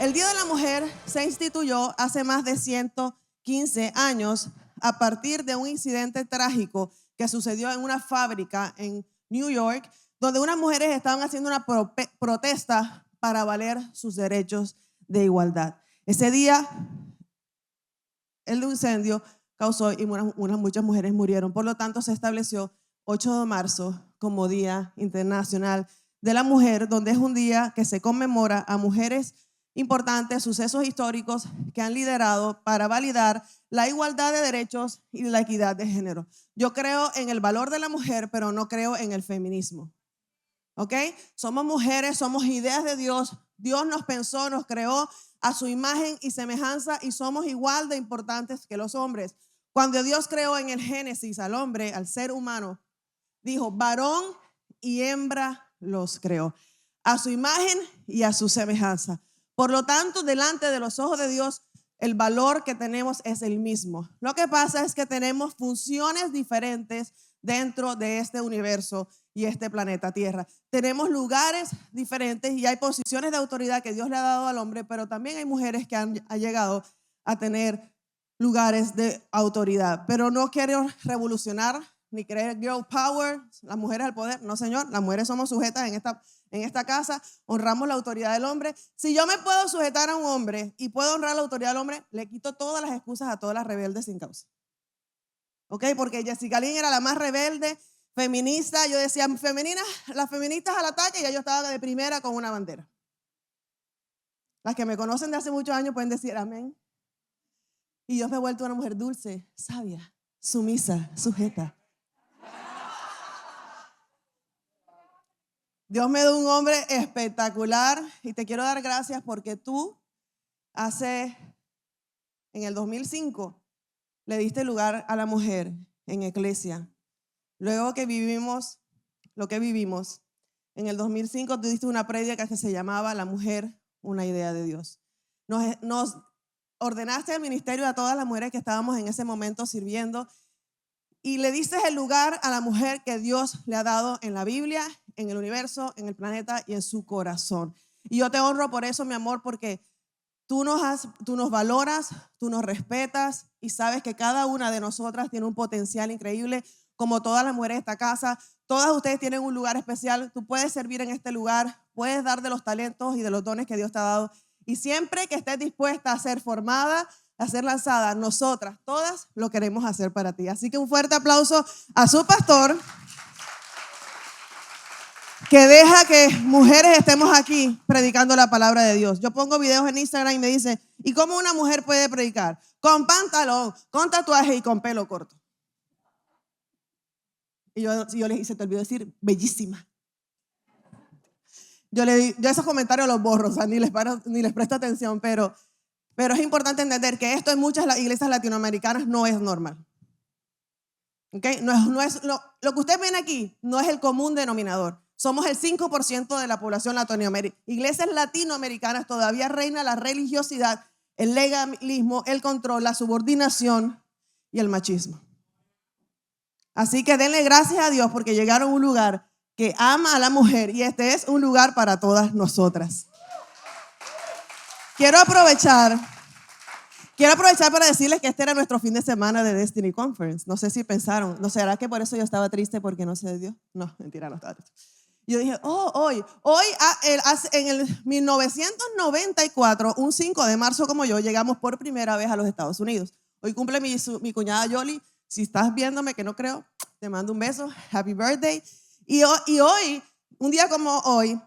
El Día de la Mujer se instituyó hace más de 115 años a partir de un incidente trágico que sucedió en una fábrica en New York, donde unas mujeres estaban haciendo una protesta para valer sus derechos de igualdad. Ese día, el incendio causó y muchas mujeres murieron. Por lo tanto, se estableció 8 de marzo como Día Internacional de la Mujer, donde es un día que se conmemora a mujeres importantes, sucesos históricos que han liderado para validar la igualdad de derechos y la equidad de género. Yo creo en el valor de la mujer, pero no creo en el feminismo. ¿Ok? Somos mujeres, somos ideas de Dios. Dios nos pensó, nos creó a su imagen y semejanza y somos igual de importantes que los hombres. Cuando Dios creó en el Génesis al hombre, al ser humano, dijo, varón y hembra los creó, a su imagen y a su semejanza. Por lo tanto, delante de los ojos de Dios, el valor que tenemos es el mismo. Lo que pasa es que tenemos funciones diferentes dentro de este universo y este planeta Tierra. Tenemos lugares diferentes y hay posiciones de autoridad que Dios le ha dado al hombre, pero también hay mujeres que han llegado a tener lugares de autoridad. Pero no quiero revolucionar ni creer girl power, las mujeres al poder. No, señor, las mujeres somos sujetas en esta casa, honramos la autoridad del hombre. Si yo me puedo sujetar a un hombre y puedo honrar la autoridad del hombre, le quito todas las excusas a todas las rebeldes sin causa. ¿Ok? Porque Jessica Lynn era la más rebelde, feminista. Yo decía, las feministas al ataque, y ya yo estaba de primera con una bandera. Las que me conocen de hace muchos años pueden decir amén. Y Dios me ha vuelto una mujer dulce, sabia, sumisa, sujeta. Dios me dio un hombre espectacular y te quiero dar gracias porque tú en el 2005 le diste lugar a la mujer en iglesia. Luego que vivimos lo que vivimos, en el 2005 tú diste una prédica que se llamaba La mujer, una idea de Dios. Nos ordenaste el ministerio a todas las mujeres que estábamos en ese momento sirviendo y le diste el lugar a la mujer que Dios le ha dado en la Biblia, en el universo, en el planeta y en su corazón. Y yo te honro por eso, mi amor, porque tú nos valoras, tú nos respetas y sabes que cada una de nosotras tiene un potencial increíble, como todas las mujeres de esta casa. Todas ustedes tienen un lugar especial. Tú puedes servir en este lugar, puedes dar de los talentos y de los dones que Dios te ha dado. Y siempre que estés dispuesta a ser formada, a ser lanzada, nosotras, todas, lo queremos hacer para ti. Así que un fuerte aplauso a su pastor, que deja que mujeres estemos aquí predicando la palabra de Dios. Yo pongo videos en Instagram y me dice, ¿y cómo una mujer puede predicar? Con pantalón, con tatuaje y con pelo corto. Y yo les hice, te olvido decir, bellísima. Yo esos comentarios los borro, o sea, ni les presto atención, pero es importante entender que esto en muchas iglesias latinoamericanas no es normal. ¿Okay? No es lo que ustedes ven aquí no es el común denominador. Somos el 5% de la población latinoamericana. Iglesias latinoamericanas todavía reina la religiosidad, el legalismo, el control, la subordinación y el machismo. Así que denle gracias a Dios porque llegaron a un lugar que ama a la mujer y este es un lugar para todas nosotras. Quiero aprovechar para decirles que este era nuestro fin de semana de Destiny Conference. No sé si pensaron, ¿no será que por eso yo estaba triste porque no se dio? No, mentira, no estaba triste. Yo dije, hoy en el 1994, un 5 de marzo como yo, llegamos por primera vez a los Estados Unidos. Hoy cumple mi cuñada Yoli. Si estás viéndome, que no creo, te mando un beso. Happy birthday. Y hoy, un día como hoy,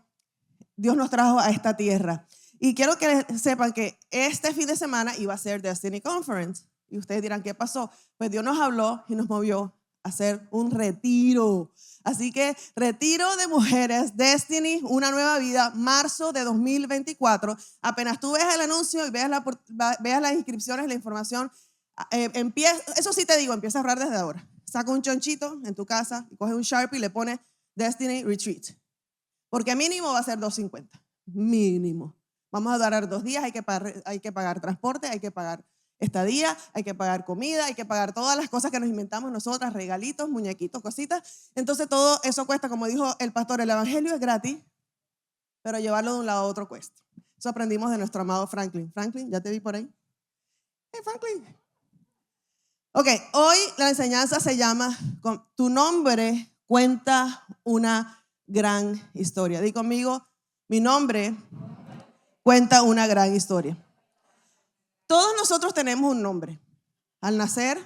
Dios nos trajo a esta tierra. Y quiero que sepan que este fin de semana iba a ser Destiny Conference. Y ustedes dirán, ¿qué pasó? Pues Dios nos habló y nos movió a hacer un retiro. Así que retiro de mujeres, Destiny, una nueva vida, marzo de 2024. Apenas tú veas el anuncio y veas las inscripciones, la información, eso sí te digo, empieza a ahorrar desde ahora. Saca un chonchito en tu casa y coge un Sharpie y le pone Destiny Retreat. Porque mínimo va a ser $250. Mínimo. Vamos a durar 2 días, hay que pagar transporte, hay que pagar estadía, hay que pagar comida, hay que pagar todas las cosas que nos inventamos nosotras, regalitos, muñequitos, cositas. Entonces todo eso cuesta, como dijo el pastor, el evangelio es gratis, pero llevarlo de un lado a otro cuesta. Eso aprendimos de nuestro amado Franklin. Franklin, ¿ya te vi por ahí? Hey, Franklin. Ok, hoy la enseñanza se llama Tu nombre cuenta una gran historia. Di conmigo, mi nombre cuenta una gran historia. Todos nosotros tenemos un nombre. Al nacer,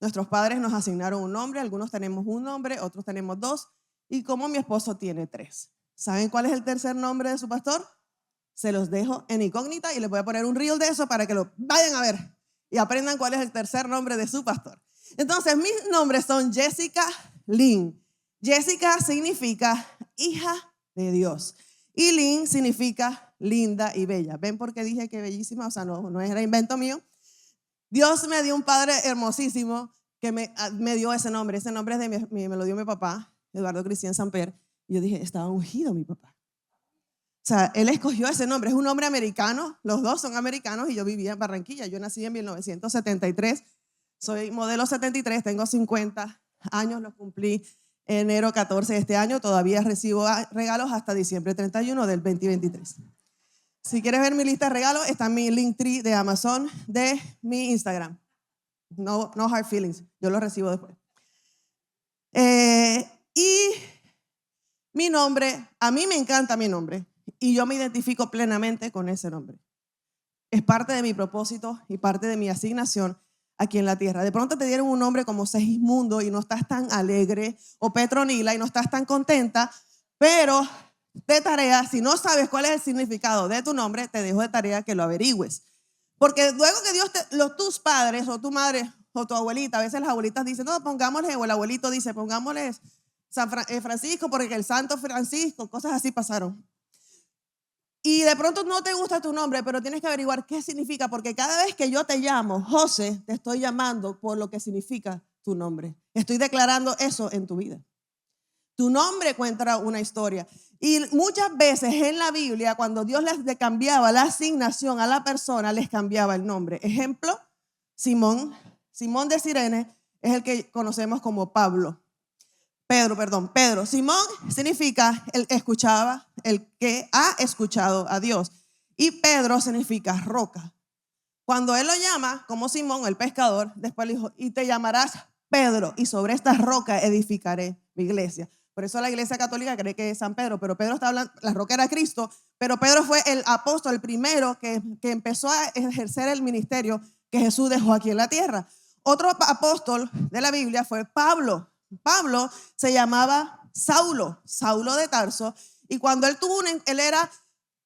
nuestros padres nos asignaron un nombre. Algunos tenemos un nombre, otros tenemos dos. Y como mi esposo tiene tres. ¿Saben cuál es el tercer nombre de su pastor? Se los dejo en incógnita y les voy a poner un reel de eso para que lo vayan a ver y aprendan cuál es el tercer nombre de su pastor. Entonces, mis nombres son Jessica Lynn. Jessica significa hija de Dios y Lynn significa linda y bella. ¿Ven por qué dije que bellísima? O sea, no era invento mío. Dios me dio un padre hermosísimo que me dio ese nombre. Ese nombre es me lo dio mi papá, Eduardo Cristian Samper. Y yo dije, estaba ungido mi papá. O sea, él escogió ese nombre. Es un nombre americano. Los dos son americanos y yo vivía en Barranquilla. Yo nací en 1973. Soy modelo 73. Tengo 50 años. Los cumplí enero 14 de este año. Todavía recibo regalos hasta diciembre 31 del 2023. Si quieres ver mi lista de regalos, está en mi Linktree de Amazon de mi Instagram. No hard feelings. Yo los recibo después. Y mi nombre, a mí me encanta mi nombre. Y yo me identifico plenamente con ese nombre. Es parte de mi propósito y parte de mi asignación aquí en la tierra. De pronto te dieron un nombre como Segismundo y no estás tan alegre, o Petronila y no estás tan contenta, pero de tarea, si no sabes cuál es el significado de tu nombre, te dejo de tarea que lo averigües. Porque luego que Dios tus padres o tu madre o tu abuelita, a veces las abuelitas dicen, no, pongámosle, o el abuelito dice, pongámosle Francisco porque el santo Francisco, cosas así pasaron. Y de pronto no te gusta tu nombre, pero tienes que averiguar qué significa, porque cada vez que yo te llamo José, te estoy llamando por lo que significa tu nombre. Estoy declarando eso en tu vida. Tu nombre cuenta una historia. Y muchas veces en la Biblia, cuando Dios les cambiaba la asignación a la persona, les cambiaba el nombre. Ejemplo, Simón de Cirene es el que conocemos como Pedro. Simón significa el escuchaba, el que ha escuchado a Dios. Y Pedro significa roca. Cuando él lo llama como Simón, el pescador, después le dijo, y te llamarás Pedro, y sobre esta roca edificaré mi iglesia. Por eso la iglesia católica cree que es San Pedro, pero Pedro está hablando, la roca era Cristo, pero Pedro fue el apóstol, el primero que empezó a ejercer el ministerio que Jesús dejó aquí en la tierra. Otro apóstol de la Biblia fue Pablo. Pablo se llamaba Saulo de Tarso, y cuando él era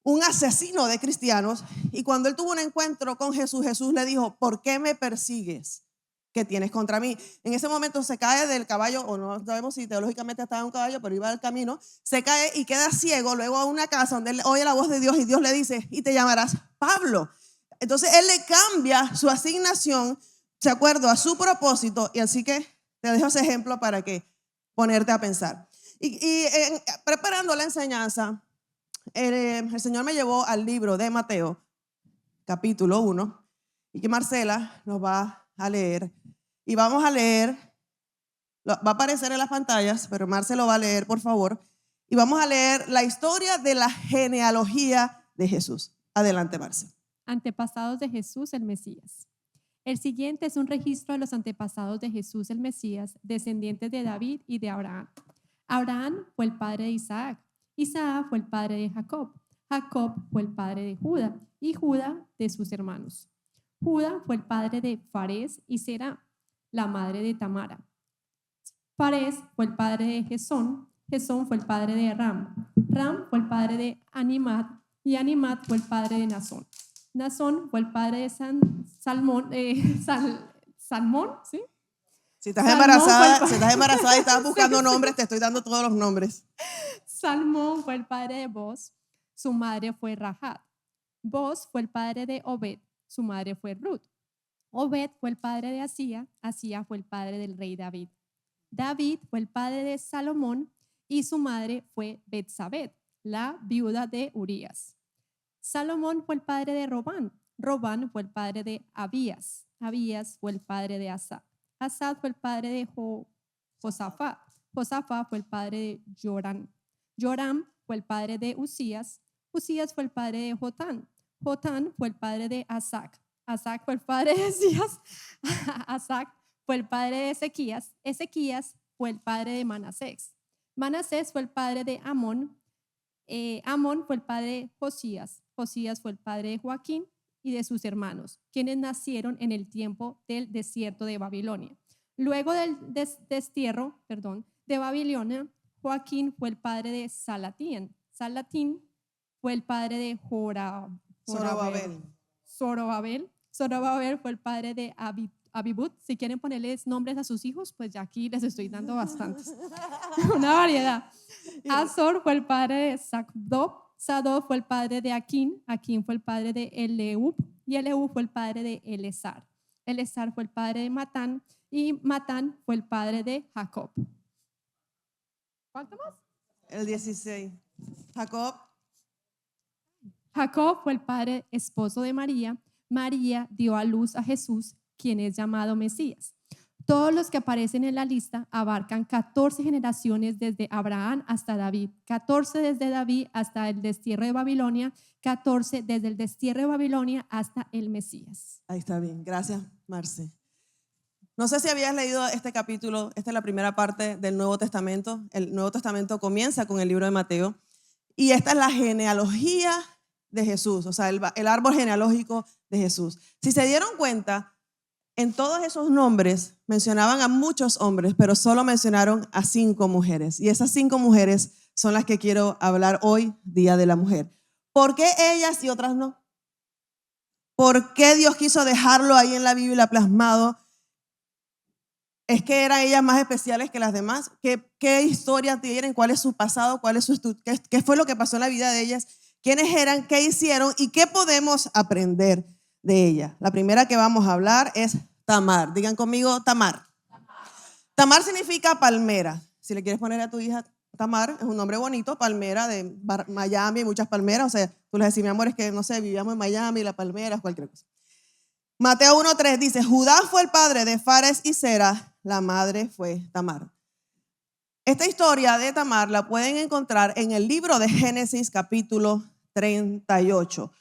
un asesino de cristianos, y cuando él tuvo un encuentro con Jesús, Jesús le dijo, ¿por qué me persigues? ¿Qué tienes contra mí? En ese momento se cae del caballo, o no sabemos si teológicamente estaba en un caballo, pero iba al camino, se cae y queda ciego, luego a una casa donde él oye la voz de Dios y Dios le dice, y te llamarás Pablo. Entonces él le cambia su asignación de acuerdo a su propósito, y así que te dejo ese ejemplo para que ponerte a pensar. Preparando la enseñanza, el Señor me llevó al libro de Mateo, capítulo 1, y que Marcela nos va a leer. Y vamos a leer, va a aparecer en las pantallas, pero Marcela lo va a leer, por favor. Y vamos a leer la historia de la genealogía de Jesús. Adelante, Marcela. Antepasados de Jesús el Mesías. El siguiente es un registro de los antepasados de Jesús el Mesías, descendientes de David y de Abraham. Abraham fue el padre de Isaac. Isaac fue el padre de Jacob. Jacob fue el padre de Judá y Judá de sus hermanos. Judá fue el padre de Fares y Será, la madre de Tamara. Fares fue el padre de Gesón. Gesón fue el padre de Ram. Ram fue el padre de Animad y Animad fue el padre de Nazón. Nazón fue el padre de Salmón, ¿sí? Si estás embarazada y estás buscando nombres, te estoy dando todos los nombres. Salmón fue el padre de Boz, su madre fue Rahat. Boz fue el padre de Obed, su madre fue Ruth. Obed fue el padre de Asía, Asía fue el padre del rey David. David fue el padre de Salomón y su madre fue Betsabé, la viuda de Urías. Salomón fue el padre de Robán. Robán fue el padre de Abías. Abías fue el padre de Asad. Asad fue el padre de Josafat. Josafat fue el padre de Joram. Joram fue el padre de Usías. Uzías fue el padre de Jotán. Jotán fue el padre de Asac. Asac fue el padre de Esías. Asac fue el padre de Ezequías. Ezequías fue el padre de Manasés. Manasés fue el padre de Amón. Amón fue el padre de Josías. Josías fue el padre de Joaquín y de sus hermanos, quienes nacieron en el tiempo del desierto de Babilonia. Luego del destierro, de Babilonia, Joaquín fue el padre de Salatín. Salatín fue el padre de Zorobabel. Zorobabel fue el padre de Abibud. Si quieren ponerles nombres a sus hijos, pues ya aquí les estoy dando bastantes. Una variedad. Azor fue el padre de Sadoc. Sadoc fue el padre de Aquín. Aquín fue el padre de Eleub. Y Eleub fue el padre de Elezar. Elezar fue el padre de Matán. Y Matán fue el padre de Jacob. ¿Cuánto más? El 16. Jacob. Jacob fue el padre esposo de María. María dio a luz a Jesús, quien es llamado Mesías. Todos los que aparecen en la lista abarcan 14 generaciones desde Abraham hasta David, 14 desde David hasta el destierro de Babilonia, 14 desde el destierro de Babilonia hasta el Mesías. Ahí está bien, gracias Marce. No sé si habías leído este capítulo, esta es la primera parte del Nuevo Testamento. El Nuevo Testamento comienza con el libro de Mateo y esta es la genealogía de Jesús, o sea, el árbol genealógico de Jesús. Si se dieron cuenta, en todos esos nombres mencionaban a muchos hombres, pero solo mencionaron a 5 mujeres. Y esas 5 mujeres son las que quiero hablar hoy, Día de la Mujer. ¿Por qué ellas y otras no? ¿Por qué Dios quiso dejarlo ahí en la Biblia plasmado? ¿Es que eran ellas más especiales que las demás? ¿Qué historia tienen? ¿Cuál es su pasado? ¿Qué fue lo que pasó en la vida de ellas? ¿Quiénes eran? ¿Qué hicieron? ¿Y qué podemos aprender de ella? La primera que vamos a hablar es Tamar. Digan conmigo, Tamar. Tamar significa palmera. Si le quieres poner a tu hija Tamar, es un nombre bonito, palmera de Miami, muchas palmeras. O sea, tú les decís, mi amor, es que no sé, vivíamos en Miami, la palmera, cualquier cosa. Mateo 1:3 dice, Judá fue el padre de Fares y Zera, la madre fue Tamar. Esta historia de Tamar la pueden encontrar en el libro de Génesis capítulo 38.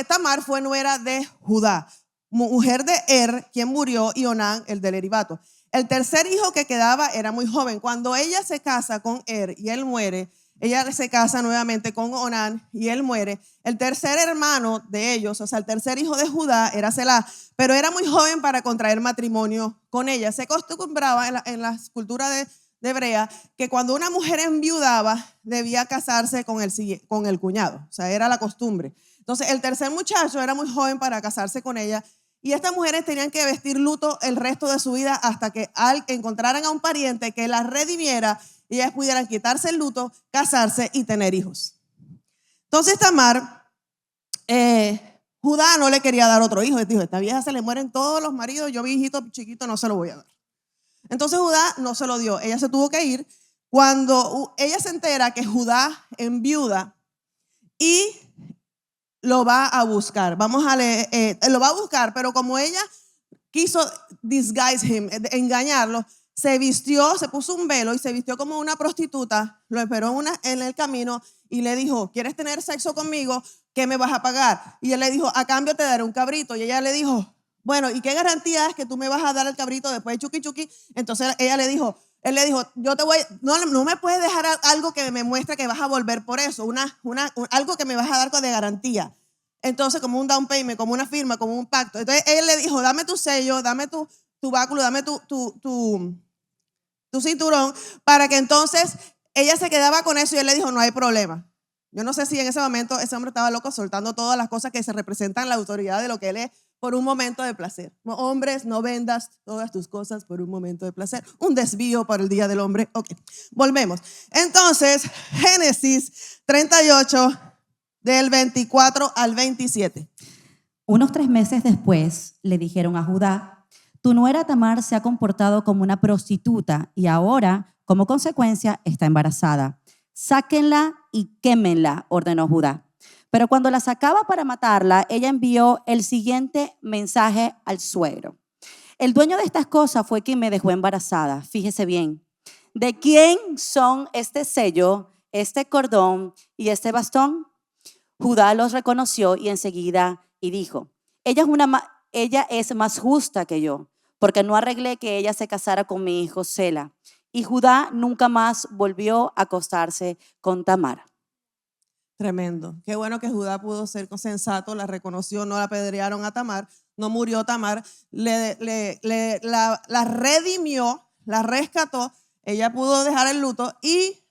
Tamar fue nuera de Judá, mujer de quien murió, y Onán, el del Eribato. El tercer hijo que quedaba era muy joven. Cuando ella se casa con y él muere, ella se casa nuevamente con Onán y él muere. El tercer hermano de ellos, o sea, el tercer hijo de Judá era Selá, pero era muy joven para contraer matrimonio con ella. Se acostumbraba en la cultura de hebrea que cuando una mujer enviudaba debía casarse con el cuñado, o sea, era la costumbre. Entonces el tercer muchacho era muy joven para casarse con ella y estas mujeres tenían que vestir luto el resto de su vida hasta que encontraran a un pariente que las redimiera y ellas pudieran quitarse el luto, casarse y tener hijos. Entonces Tamar, Judá no le quería dar otro hijo. Dijo, esta vieja se le mueren todos los maridos, yo mi hijito chiquito no se lo voy a dar. Entonces Judá no se lo dio, ella se tuvo que ir. Cuando ella se entera que Judá enviuda y lo va a buscar, vamos a leer, lo va a buscar, pero como ella quiso engañarlo, se vistió, se puso un velo y se vistió como una prostituta, lo esperó en el camino y le dijo, ¿quieres tener sexo conmigo? ¿Qué me vas a pagar? Y él le dijo, a cambio te daré un cabrito. Y ella le dijo, bueno, ¿y qué garantía es que tú me vas a dar el cabrito después de chuki chuki? Entonces él le dijo, no me puedes dejar algo que me muestre que vas a volver por eso, algo que me vas a dar de garantía. Entonces, como un down payment, como una firma, como un pacto. Entonces él le dijo, dame tu sello, dame tu báculo, dame tu cinturón, para que entonces ella se quedaba con eso y él le dijo, no hay problema. Yo no sé si en ese momento ese hombre estaba loco soltando todas las cosas que se representan en la autoridad de lo que él es por un momento de placer. Hombres, no vendas todas tus cosas por un momento de placer. Un desvío para el Día del Hombre. Ok, volvemos. Entonces, Génesis 38, del 24 al 27. Unos 3 meses después le dijeron a Judá, tu nuera Tamar se ha comportado como una prostituta y ahora, como consecuencia, está embarazada. Sáquenla y quémenla, ordenó Judá. Pero cuando la sacaba para matarla, ella envió el siguiente mensaje al suegro. El dueño de estas cosas fue quien me dejó embarazada. Fíjese bien. ¿De quién son este sello, este cordón y este bastón? Judá los reconoció y enseguida y dijo, ella es más justa que yo, porque no arreglé que ella se casara con mi hijo Sela. Y Judá nunca más volvió a acostarse con Tamar. Tremendo. Qué bueno que Judá pudo ser sensato, la reconoció, no la apedrearon a Tamar, no murió Tamar, la redimió, la rescató, ella pudo dejar el luto y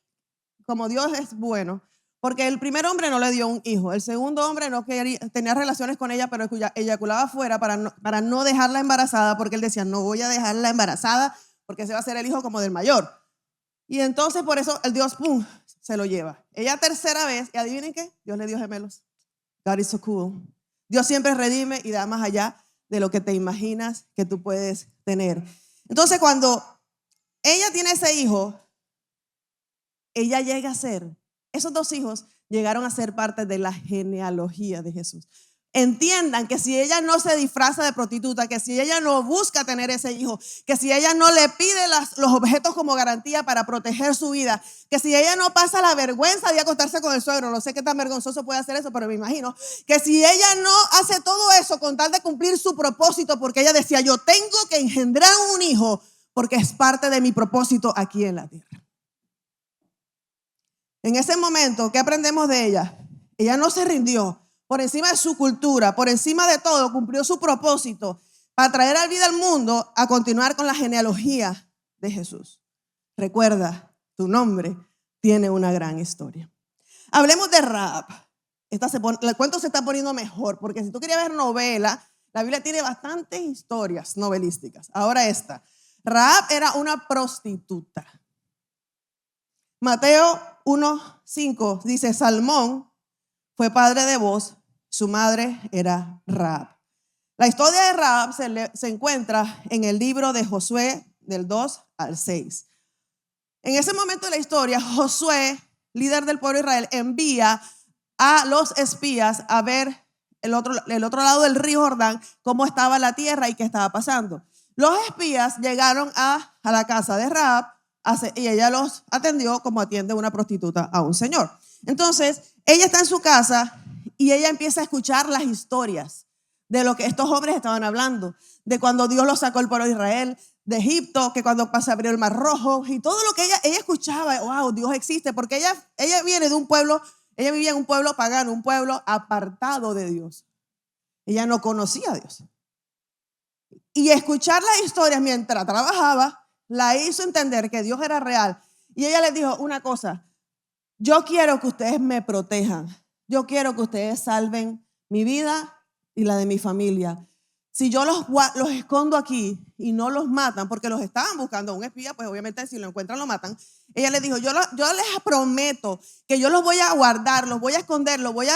como Dios es bueno, porque el primer hombre no le dio un hijo, el segundo hombre no quería, tenía relaciones con ella, pero eyaculaba fuera para no dejarla embarazada, porque él decía, no voy a dejarla embarazada porque ese va a ser el hijo como del mayor. Y entonces por eso el Dios, ¡pum!, se lo lleva. Ella tercera vez, y adivinen qué, Dios le dio gemelos. God is so cool. Dios siempre redime y da más allá de lo que te imaginas que tú puedes tener. Entonces cuando ella tiene ese hijo, ella llega a ser, esos dos hijos llegaron a ser parte de la genealogía de Jesús. Entiendan que si ella no se disfraza de prostituta, que si ella no busca tener ese hijo, que si ella no le pide los objetos como garantía para proteger su vida, que si ella no pasa la vergüenza de acostarse con el suegro, no sé qué tan vergonzoso puede hacer eso, pero me imagino que si ella no hace todo eso con tal de cumplir su propósito, porque ella decía, yo tengo que engendrar un hijo porque es parte de mi propósito aquí en la tierra. En ese momento, ¿qué aprendemos de ella? Ella no se rindió. Por encima de su cultura, por encima de todo, cumplió su propósito para traer a vida al mundo a continuar con la genealogía de Jesús. Recuerda, tu nombre tiene una gran historia. Hablemos de Rahab. El cuento se está poniendo mejor, porque si tú querías ver novela, la Biblia tiene bastantes historias novelísticas. Ahora esta. Rahab era una prostituta. Mateo 1:5 dice, Salmón fue padre de Boz, su madre era Rahab. La historia de Rahab se encuentra en el libro de Josué del 2 al 6. En ese momento de la historia, Josué, líder del pueblo de Israel, envía a los espías a ver el otro lado del río Jordán, cómo estaba la tierra y qué estaba pasando. Los espías llegaron a la casa de Rahab y ella los atendió como atiende una prostituta a un señor. Entonces, ella está en su casa y ella empieza a escuchar las historias de lo que estos hombres estaban hablando, de cuando Dios los sacó el pueblo de Israel de Egipto, que cuando se abrió el Mar Rojo y todo lo que ella escuchaba, wow, Dios existe, porque ella viene de un pueblo, ella vivía en un pueblo pagano, un pueblo apartado de Dios. Ella no conocía a Dios. Y escuchar las historias mientras trabajaba la hizo entender que Dios era real. Y ella les dijo una cosa, yo quiero que ustedes me protejan, yo quiero que ustedes salven mi vida y la de mi familia. Si yo los escondo aquí y no los matan, porque los estaban buscando, un espía, pues obviamente si lo encuentran lo matan. Ella les dijo, yo les prometo que yo los voy a guardar, los voy a esconder, los voy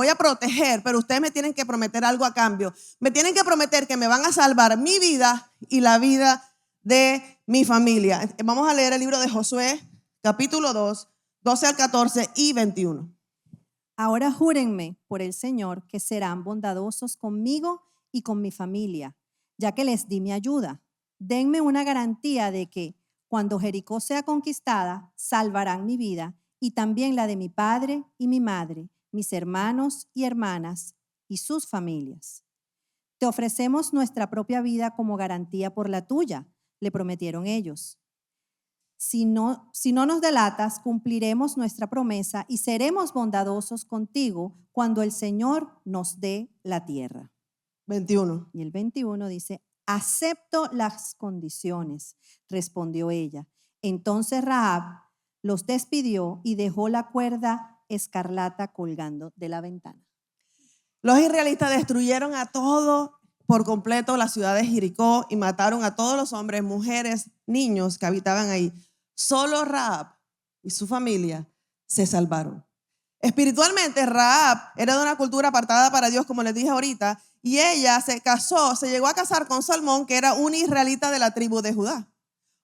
a proteger, pero ustedes me tienen que prometer algo a cambio. Me tienen que prometer que me van a salvar mi vida y la vida de mi familia. Vamos a leer el libro de Josué, capítulo 2, 12 al 14 y 21. Ahora júrenme por el Señor que serán bondadosos conmigo y con mi familia, ya que les di mi ayuda. Denme una garantía de que cuando Jericó sea conquistada, salvarán mi vida y también la de mi padre y mi madre, mis hermanos y hermanas y sus familias. Te ofrecemos nuestra propia vida como garantía por la tuya, le prometieron ellos. Si no nos delatas, cumpliremos nuestra promesa y seremos bondadosos contigo cuando el Señor nos dé la tierra. 21. Y el 21 dice, acepto las condiciones, respondió ella. Entonces Rahab los despidió y dejó la cuerda escarlata colgando de la ventana. Los israelitas destruyeron a todo por completo la ciudad de Jericó y mataron a todos los hombres, mujeres, niños que habitaban ahí. Solo Rahab y su familia se salvaron. Espiritualmente, Rahab era de una cultura apartada para Dios, como les dije ahorita, y ella se llegó a casar con Salmón, que era un israelita de la tribu de Judá.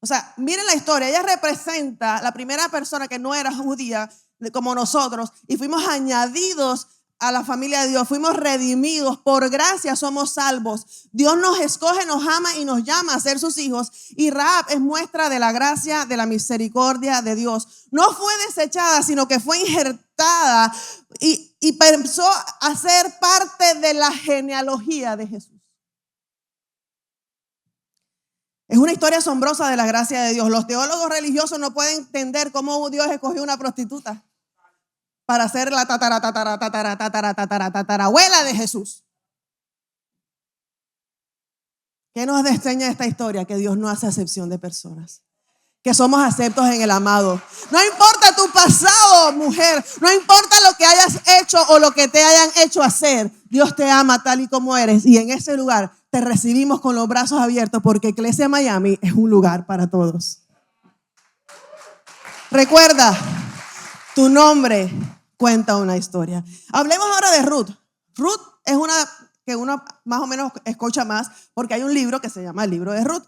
O sea, miren la historia, ella representa la primera persona que no era judía como nosotros y fuimos añadidos a la familia de Dios, fuimos redimidos, por gracia somos salvos. Dios nos escoge, nos ama y nos llama a ser sus hijos, y Rahab es muestra de la gracia, de la misericordia de Dios. No fue desechada, sino que fue aceptada y empezó a ser parte de la genealogía de Jesús. Es una historia asombrosa de la gracia de Dios. Los teólogos religiosos no pueden entender cómo Dios escogió una prostituta para ser la tatarabuela de Jesús. ¿Qué nos enseña esta historia? Que Dios no hace acepción de personas, que somos aceptos en el amado. No importa tu pasado, mujer, no importa lo que hayas hecho o lo que te hayan hecho hacer, Dios te ama tal y como eres, y en ese lugar te recibimos con los brazos abiertos, porque Iglesia Miami es un lugar para todos. Recuerda, tu nombre cuenta una historia. Hablemos ahora de Ruth. Ruth es una que uno más o menos escucha más, porque hay un libro que se llama el libro de Ruth.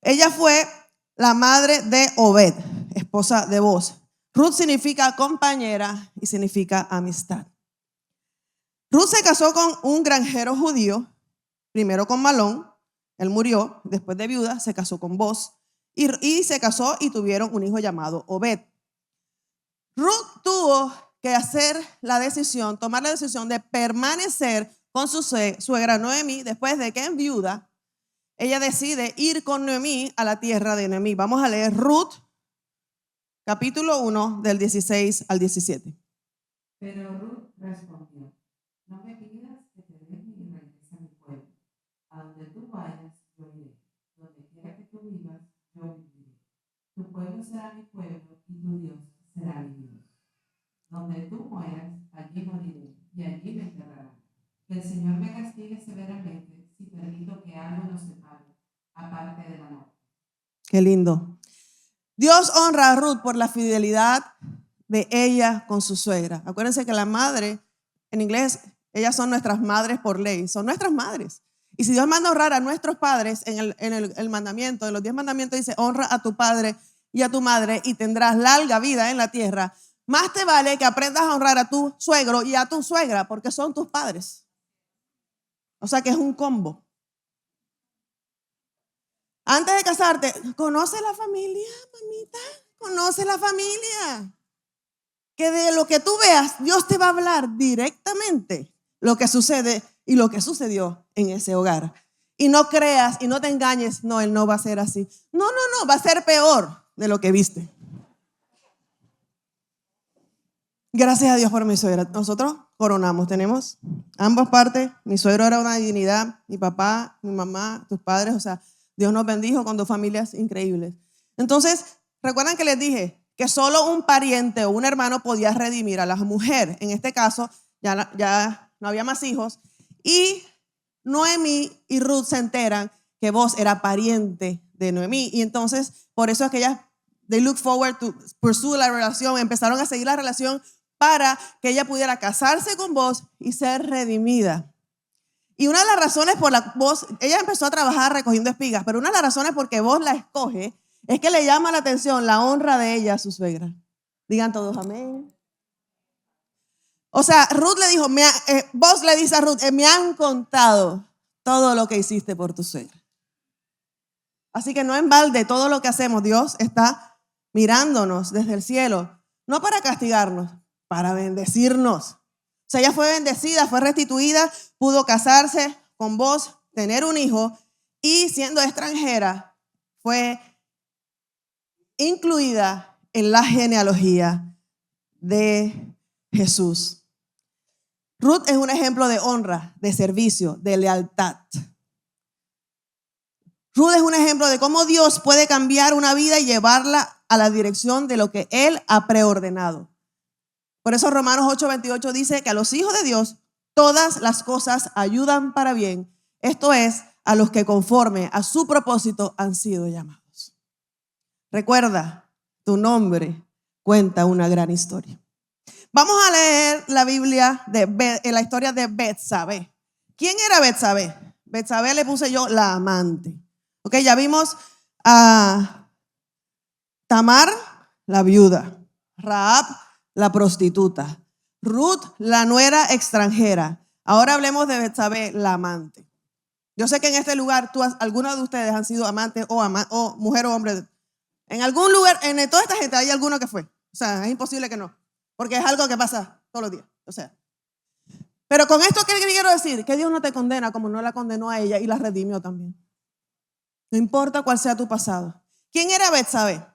Ella fue la madre de Obed, esposa de Boaz. Ruth significa compañera y significa amistad. Ruth se casó con un granjero judío, primero con Malón, él murió, después de viuda se casó con Boaz y se casó y tuvieron un hijo llamado Obed. Ruth tuvo que tomar la decisión de permanecer con su suegra Noemí después de que en viuda ella decide ir con Noemí a la tierra de Noemí. Vamos a leer Ruth, capítulo 1, del 16 al 17. Pero Ruth respondió: no me pidas que te deje y regrese a mi pueblo. A donde tú vayas, yo iré. Donde quiera que tú vivas, yo viviré. Tu pueblo será mi pueblo y tu Dios será mi Dios. Donde tú mueras, allí moriré y allí me enterrarán. Que el Señor me castigue severamente si permito que algo nos separe, aparte de la muerte. Qué lindo. Dios honra a Ruth por la fidelidad de ella con su suegra. Acuérdense que la madre, en inglés, ellas son nuestras madres por ley, son nuestras madres. Y si Dios manda honrar a nuestros padres, en el mandamiento, en los 10 mandamientos dice: honra a tu padre y a tu madre y tendrás larga vida en la tierra. Más te vale que aprendas a honrar a tu suegro y a tu suegra, porque son tus padres. O sea que es un combo. Antes de casarte, conoce la familia, mamita, conoce la familia. Que de lo que tú veas, Dios te va a hablar directamente lo que sucede y lo que sucedió en ese hogar. Y no creas y no te engañes, no, él no va a ser así. No, va a ser peor de lo que viste. Gracias a Dios por mi suegra. Nosotros coronamos, tenemos ambas partes. Mi suegro era una divinidad, mi papá, mi mamá, tus padres, o sea, Dios nos bendijo con 2 familias increíbles. Entonces, recuerdan que les dije que solo un pariente o un hermano podía redimir a la mujer. En este caso, ya no había más hijos. Y Noemí y Ruth se enteran que Boaz era pariente de Noemí. Y entonces, por eso es que ellas, they look forward to pursue la relación, empezaron a seguir la relación para que ella pudiera casarse con Boaz y ser redimida. Y una de las razones por la Boaz, ella empezó a trabajar recogiendo espigas, pero una de las razones por que Boaz la escoge es que le llama la atención la honra de ella a su suegra. Digan todos amén. O sea, Ruth le dijo, Boaz le dice a Ruth, me han contado todo lo que hiciste por tu suegra. Así que no en balde todo lo que hacemos, Dios está mirándonos desde el cielo, no para castigarnos, para bendecirnos. O sea, ella fue bendecida, fue restituida, pudo casarse con Boaz, tener un hijo y siendo extranjera fue incluida en la genealogía de Jesús. Ruth es un ejemplo de honra, de servicio, de lealtad. Ruth es un ejemplo de cómo Dios puede cambiar una vida y llevarla a la dirección de lo que Él ha preordenado. Por eso Romanos 8:28 dice que a los hijos de Dios todas las cosas ayudan para bien. Esto es, a los que conforme a su propósito han sido llamados. Recuerda, tu nombre cuenta una gran historia. Vamos a leer la Biblia en la historia de Betsabé. ¿Quién era Betsabé? Betsabé le puse yo la amante. Ok, ya vimos a Tamar, la viuda, Rahab, la prostituta, Ruth, la nuera extranjera. Ahora hablemos de Betsabé, la amante. Yo sé que en este lugar algunos de ustedes han sido amantes o mujer o hombre. En algún lugar, en toda esta gente hay alguno que fue. O sea, es imposible que no. porque es algo que pasa todos los días. O sea, pero con esto, ¿qué quiero decir? Que Dios no te condena como no la condenó a ella y la redimió también. No importa cuál sea tu pasado. ¿Quién era Betsabé?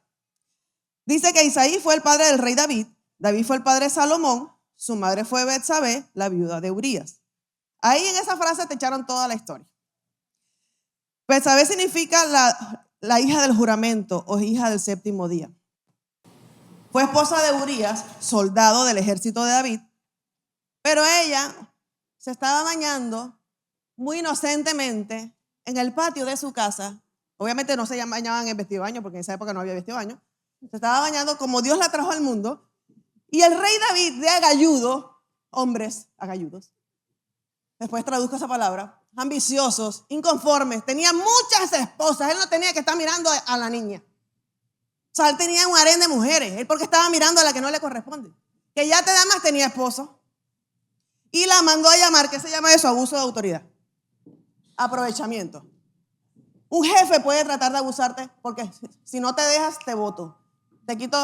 Dice que Isaí fue el padre del rey David. David fue el padre de Salomón. Su madre fue Betsabé, la viuda de Urías. Ahí en esa frase te echaron toda la historia. Betsabé significa la hija del juramento o hija del séptimo día. Fue esposa de Urías, soldado del ejército de David, pero ella se estaba bañando muy inocentemente en el patio de su casa. Obviamente no se bañaban en vestido de baño porque en esa época no había vestido de baño. Se estaba bañando como Dios la trajo al mundo. Y el rey David de agalludo, hombres agalludos, después traduzco esa palabra, ambiciosos, inconformes, tenía muchas esposas. Él no tenía que estar mirando a la niña. O sea, él tenía un harén de mujeres. Él porque estaba mirando a la que no le corresponde. Que ya te da más, tenía esposo. Y la mandó a llamar. ¿Qué se llama eso? Abuso de autoridad. Aprovechamiento. Un jefe puede tratar de abusarte porque si no te dejas, te boto. Te quito,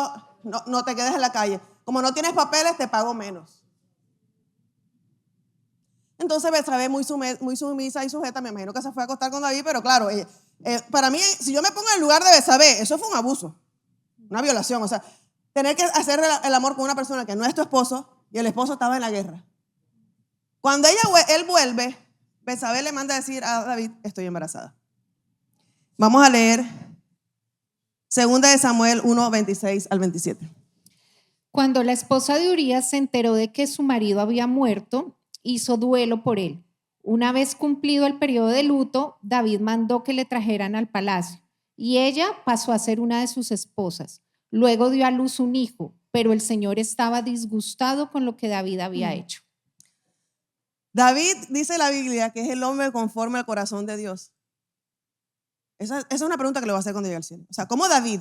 no te quedes en la calle. Como no tienes papeles, te pago menos. Entonces Betsabé muy sumisa y sujeta, me imagino que se fue a acostar con David, pero claro, para mí, si yo me pongo en el lugar de Betsabé, eso fue un abuso, una violación. O sea, tener que hacer el amor con una persona que no es tu esposo y el esposo estaba en la guerra. Cuando él vuelve, Betsabé le manda a decir a David, estoy embarazada. Vamos a leer 2 de Samuel 1, 26 al 27. Cuando la esposa de Urías se enteró de que su marido había muerto, hizo duelo por él. Una vez cumplido el periodo de luto, David mandó que le trajeran al palacio y ella pasó a ser una de sus esposas. Luego dio a luz un hijo, pero el Señor estaba disgustado con lo que David había hecho. David, dice la Biblia, que es el hombre conforme al corazón de Dios. Esa es una pregunta que le voy a hacer cuando llegue al cielo. O sea, ¿cómo David,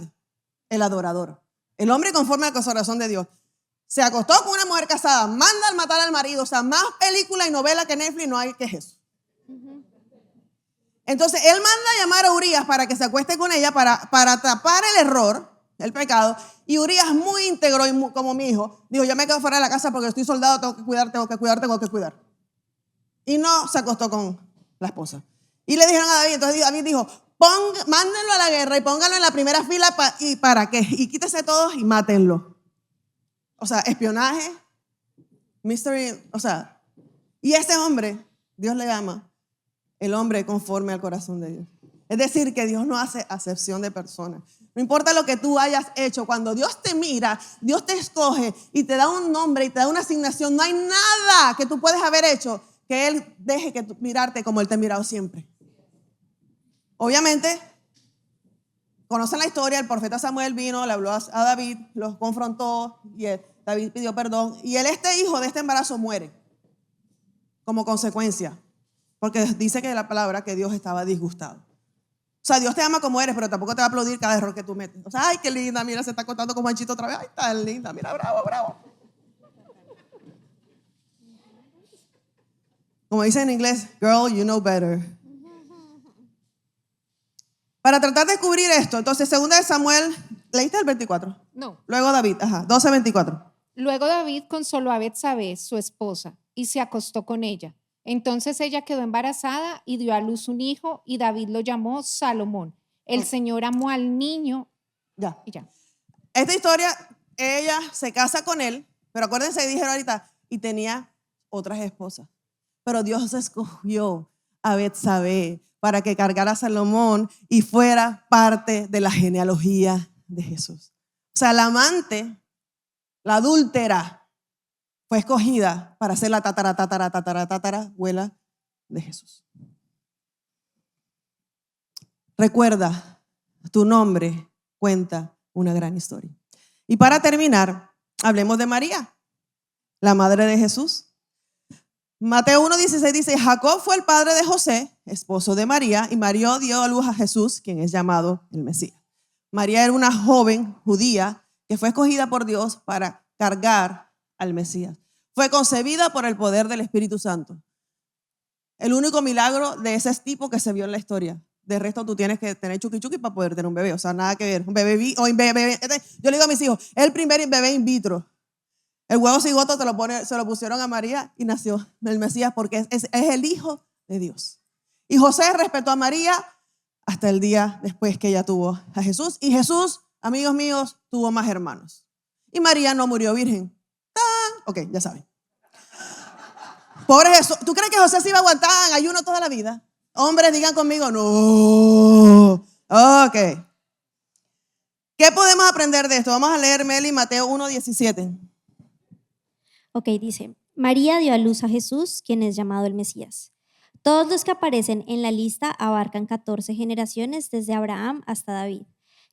el adorador, el hombre conforme al corazón de Dios, se acostó con una mujer casada, manda al matar al marido? O sea, más película y novela que Netflix no hay que es eso. Entonces, él manda a llamar a Urías para que se acueste con ella para tapar el error, el pecado. Y Urías, muy íntegro y como mi hijo, dijo, yo me quedo fuera de la casa porque estoy soldado, tengo que cuidar. Y no se acostó con la esposa. Y le dijeron a David, entonces David dijo, mándenlo a la guerra y pónganlo en la primera fila ¿y para qué? Y quítese todos y mátenlo. O sea, espionaje, mystery, o sea, y ese hombre, Dios le llama el hombre conforme al corazón de Dios. Es decir, que Dios no hace acepción de personas. No importa lo que tú hayas hecho, cuando Dios te mira, Dios te escoge y te da un nombre y te da una asignación, no hay nada que tú puedes haber hecho que Él deje que mirarte como Él te ha mirado siempre. Obviamente, conocen la historia, el profeta Samuel vino, le habló a David, los confrontó y David pidió perdón. Y este hijo de este embarazo muere como consecuencia, porque dice que la palabra que Dios estaba disgustado. O sea, Dios te ama como eres, pero tampoco te va a aplaudir cada error que tú metes. O sea, ay, qué linda, mira, se está acostando con Juanchito otra vez. Ay, tan linda, mira, bravo. Como dice en inglés, girl, you know better. Para tratar de descubrir esto, entonces, 2 de Samuel, ¿leíste el 24? No. Luego David, 12:24. Luego David consoló a Betsabé, su esposa, y se acostó con ella. Entonces ella quedó embarazada y dio a luz un hijo y David lo llamó Salomón. El Señor amó al niño. Ya. Y ya. Esta historia, ella se casa con él, pero acuérdense, dijeron ahorita, y tenía otras esposas. Pero Dios escogió a Betsabé para que cargara a Salomón y fuera parte de la genealogía de Jesús. O sea, la amante, la adúltera, fue escogida para ser la tatarabuela de Jesús. Recuerda, tu nombre cuenta una gran historia. Y para terminar, hablemos de María, la madre de Jesús. Mateo 1:16 dice, Jacob fue el padre de José, esposo de María, y María dio a luz a Jesús, quien es llamado el Mesías. María era una joven judía que fue escogida por Dios para cargar al Mesías. Fue concebida por el poder del Espíritu Santo. El único milagro de ese tipo que se vio en la historia. De resto, tú tienes que tener chuki para poder tener un bebé. O sea, nada que ver. Un bebé, yo le digo a mis hijos, el primer bebé in vitro. El huevo cigoto se lo pusieron a María y nació el Mesías porque es el Hijo de Dios. Y José respetó a María hasta el día después que ella tuvo a Jesús. Y Jesús, amigos míos, tuvo más hermanos. Y María no murió virgen. ¡Tan! Ok, ya saben. Pobre Jesús. ¿Tú crees que José se iba a aguantar en ayuno toda la vida? Hombres, digan conmigo, no. Ok. ¿Qué podemos aprender de esto? Vamos a leer, Meli, Mateo 1:17. Ok, dice, María dio a luz a Jesús, quien es llamado el Mesías. Todos los que aparecen en la lista abarcan 14 generaciones desde Abraham hasta David,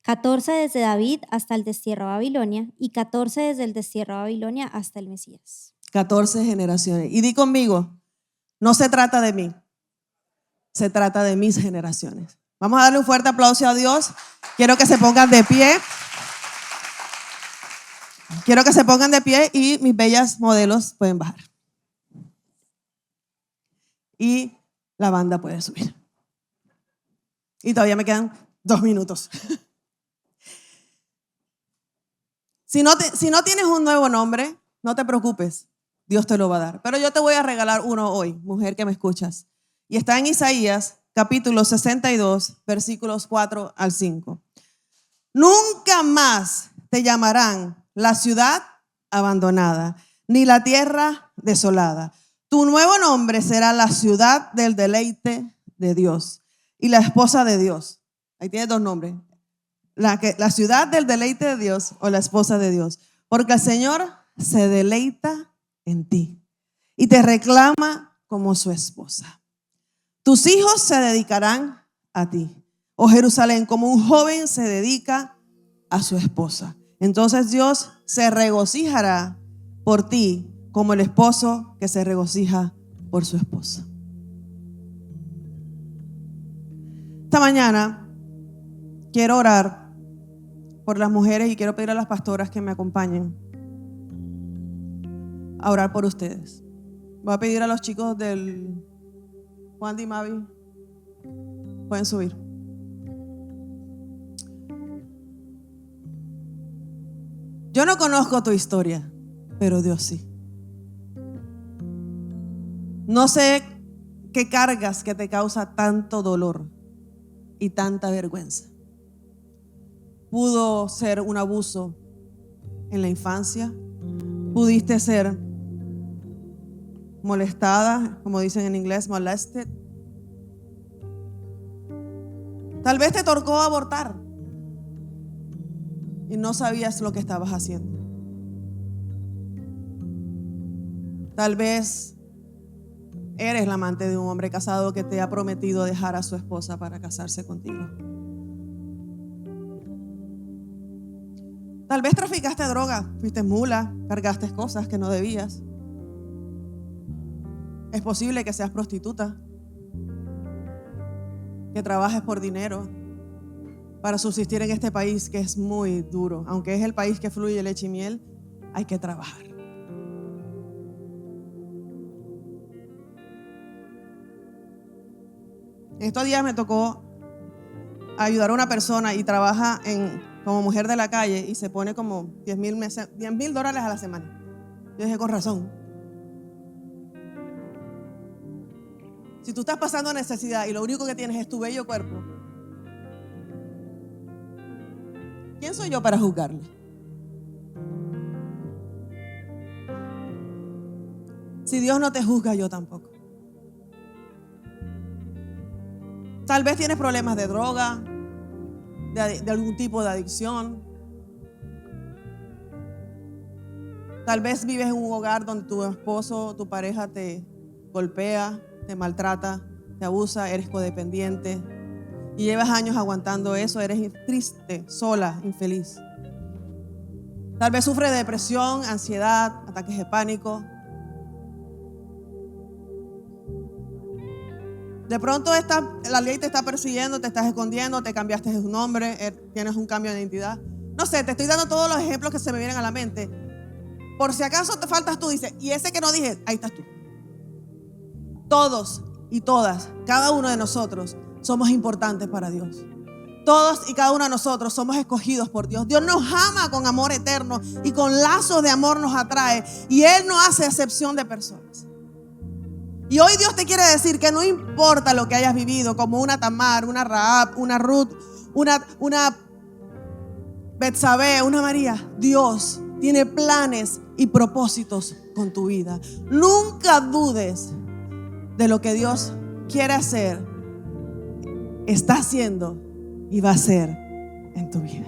14 desde David hasta el destierro a Babilonia y 14 desde el destierro a Babilonia hasta el Mesías. 14 generaciones. Y di conmigo, no se trata de mí, se trata de mis generaciones. Vamos a darle un fuerte aplauso a Dios. Quiero que se pongan de pie. Quiero que se pongan de pie y mis bellas modelos pueden bajar. Y la banda puede subir. Y todavía me quedan 2 minutos. Si no tienes un nuevo nombre, no te preocupes. Dios te lo va a dar. Pero yo te voy a regalar uno hoy, mujer que me escuchas. Y está en Isaías, capítulo 62, versículos 4 al 5. Nunca más te llamarán la ciudad abandonada, ni la tierra desolada. Tu nuevo nombre será la ciudad del deleite de Dios y la esposa de Dios. Ahí tienes 2 nombres. La ciudad del deleite de Dios o la esposa de Dios. Porque el Señor se deleita en ti y te reclama como su esposa. Tus hijos se dedicarán a ti, oh Jerusalén, como un joven se dedica a su esposa. Entonces Dios se regocijará por ti como el esposo que se regocija por su esposa. Esta mañana quiero orar por las mujeres y quiero pedir a las pastoras que me acompañen a orar por ustedes. Voy a pedir a los chicos del Juan y Mavi, pueden subir. Yo no conozco tu historia, pero Dios sí. No sé qué cargas que te causa tanto dolor y tanta vergüenza. Pudo ser un abuso en la infancia, pudiste ser molestada, como dicen en inglés, molested. Tal vez te tocó abortar y no sabías lo que estabas haciendo. Tal vez eres la amante de un hombre casado que te ha prometido dejar a su esposa para casarse contigo. Tal vez traficaste droga, fuiste mula, cargaste cosas que no debías. Es posible que seas prostituta, que trabajes por dinero para subsistir en este país que es muy duro. Aunque es el país que fluye leche y miel, hay que trabajar. Estos días me tocó ayudar a una persona y trabaja como mujer de la calle y se pone como $10,000 a la semana. Yo dije, con razón. Si tú estás pasando necesidad y lo único que tienes es tu bello cuerpo, ¿quién soy yo para juzgarlo? Si Dios no te juzga, yo tampoco. Tal vez tienes problemas de droga, de algún tipo de adicción. Tal vez vives en un hogar donde tu esposo, tu pareja te golpea, te maltrata, te abusa, eres codependiente y llevas años aguantando eso, eres triste, sola, infeliz. Tal vez sufres de depresión, ansiedad, ataques de pánico. De pronto la ley te está persiguiendo, te estás escondiendo, te cambiaste de nombre, tienes un cambio de identidad. No sé, te estoy dando todos los ejemplos que se me vienen a la mente. Por si acaso te faltas tú, dice, y ese que no dije, ahí estás tú. Todos y todas, cada uno de nosotros somos importantes para Dios. Todos y cada uno de nosotros somos escogidos por Dios. Dios nos ama con amor eterno y con lazos de amor nos atrae. Y Él no hace excepción de personas. Y hoy Dios te quiere decir que no importa lo que hayas vivido, como una Tamar, una Rahab, una Ruth, una Betsabé, una María. Dios tiene planes y propósitos con tu vida. Nunca dudes de lo que Dios quiere hacer, está haciendo y va a hacer en tu vida.